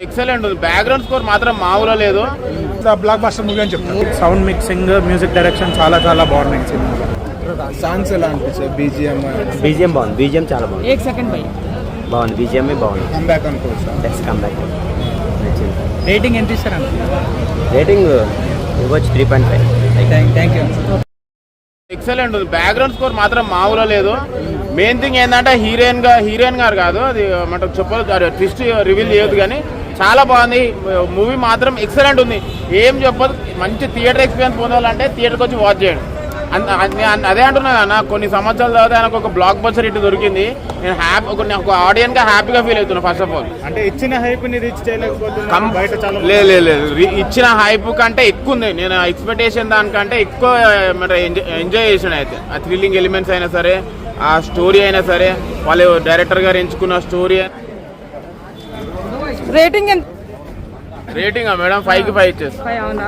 Excellent ఉంది. Background score మాత్రం మామూలుగా లేదు. బ్లాక్ బస్టర్ మూవీ అని చెప్తాను. సౌండ్ మిక్సింగ్, మ్యూజిక్ డైరెక్షన్ చాలా చాలా బాగున్నాయి సినిమాలో. సాంగ్స్ ఎలా అనిపించాయి? బీజిఎం బాగుంది. బీజిఎం చాలా బాగుంది. బాగుంది. బీజిఎం బాగుంది. కంబ్యాక్ అనుకోవచ్చు. Best comeback. రేటింగ్ ఎంత ఇస్తారండి? రేటింగ్ ఇవ్వచ్చు 3.5. Thank you. ఎక్సలెంట్ ఉంది. బ్యాక్గ్రౌండ్ స్కోర్ మాత్రం మామూలుగా లేదు. మెయిన్ థింగ్ ఏంటంటే హీరోయిన్ గారు కాదు, అది మనం చెప్పదు, ట్విస్ట్ రివీల్ చేయదు, కానీ చాలా బాగుంది. మూవీ మాత్రం ఎక్సలెంట్ ఉంది. ఏం చెప్పదు, మంచి థియేటర్ ఎక్స్పీరియన్స్ పొందాలంటే థియేటర్కి వచ్చి వాచ్ చేయండి. అదే అంటున్నా కదా, కొన్ని సంవత్సరాల తర్వాత ఆయనకు ఒక బ్లాక్ బస్టర్ ఇటు దొరికింది. నేను ఒక ఆడియన్గా హ్యాపీగా ఫీల్ అవుతున్నా. ఫస్ట్ ఆఫ్ ఆల్ అంటే ఇచ్చిన హైప్ ని రీచ్ చేయలేకపోతున్నా. లేదు, ఇచ్చిన హైప్ కంటే ఎక్కువ ఉంది. నేను ఎక్స్పెక్టేషన్ దానికంటే ఎక్కువ ఎంజాయ్ చేసిన. అయితే ఆ థ్రిల్లింగ్ ఎలిమెంట్స్ అయినా సరే, ఆ స్టోరీ అయినా సరే, వాళ్ళు డైరెక్టర్ గారు ఎంచుకున్న స్టోరీ. రేటింగ్ మేడం 5కి 5 ఇచ్చేస్తాను.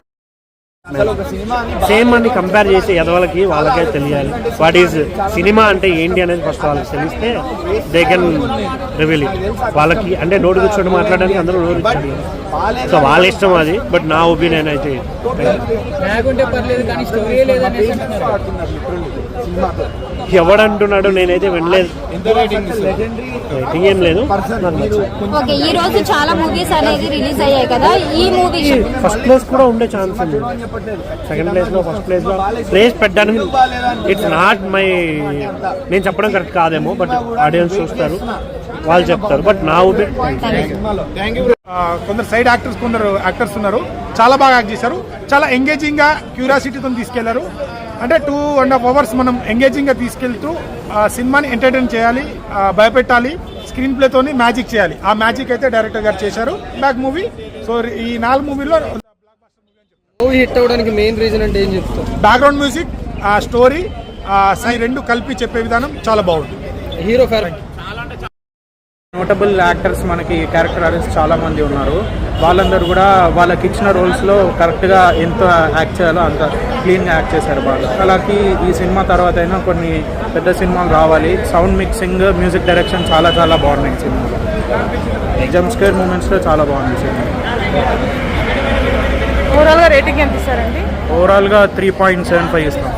సేమ్ అని కంపేర్ చేసి ఎదవలకి వాళ్ళకే తెలియాలి వాట్ ఈజ్ సినిమా అంటే ఏంటి అనేది ఫస్ట్ వాళ్ళకి తెలిస్తే దే కెన్ రివీల్ ఇట్. వాళ్ళకి అంటే నోటు కూర్చొని మాట్లాడడానికి అందరూ నోరు ఇచ్చారు, సో వాళ్ళ ఇష్టం అది. బట్ నా ఒపీనియన్ అయితే ఎవడంటున్నాడు, నేనైతే వినలేదు. రేటింగ్ ఏం లేదు. ఓకే, ఈ రోజు చాలా మూవీస్ అనేది రిలీజ్ అయ్యాయి కదా, ఈ మూవీ ఫస్ట్ ప్లేస్ కూడా ఉండే ఛాన్స్ ఉంది. సెకండ్ ప్లేస్ లో, ఫస్ట్ ప్లేస్ లో ప్లేస్ పెట్టడానికి ఇట్స్ నాట్ మై, నేను చెప్పడం కరెక్ట్ కాదేమో, బట్ ఆడియన్స్ చూస్తారు, వాళ్ళు చెప్తారు. బట్ నా కొందరు సైడ్ యాక్టర్స్, కొందరు యాక్టర్స్ ఉన్నారు, చాలా బాగా యాక్ట్ చేశారు. చాలా ఎంగేజింగ్ గా, క్యూరియాసిటీతో తీసుకెళ్లారు. అంటే 2.5 hours మనం ఎంగేజింగ్ గా తీసుకెళ్తూ సినిమాని ఎంటర్టైన్ చేయాలి, భయపెట్టాలి, స్క్రీన్ ప్లేతోని మ్యాజిక్ చేయాలి. ఆ మ్యాజిక్ అయితే డైరెక్టర్ గారు చేశారు. Back movie. సో ఈ 4 మూవీలో మూవీ హిట్ అవ్వడానికి మెయిన్ రీజన్ అంటే ఏం చెప్తారు? బ్యాక్గ్రౌండ్ మ్యూజిక్, స్టోరీ, ఈ 2 కలిపి చెప్పే విధానం చాలా బాగుంది. హీరో ఫేవరెట్ నోటబుల్ యాక్టర్స్ మనకి క్యారెక్టర్ ఆర్టిస్ట్ చాలా మంది ఉన్నారు. వాళ్ళందరూ కూడా వాళ్ళకి ఇచ్చిన రోల్స్లో కరెక్ట్గా ఎంత యాక్ట్ చేయాలో అంత క్లీన్గా యాక్ట్ చేశారు బాగా. అలాగే ఈ సినిమా తర్వాత అయినా కొన్ని పెద్ద సినిమాలు రావాలి. సౌండ్ మిక్సింగ్, మ్యూజిక్ డైరెక్షన్ చాలా చాలా బాగున్నాయి సినిమాలో. జంప్ స్కేర్ మూమెంట్స్లో చాలా బాగుంది సినిమా. ఓవరాల్గా రేటింగ్ ఎంత ఇస్తారండి? ఓవరాల్గా 3.75 ఇస్తాం.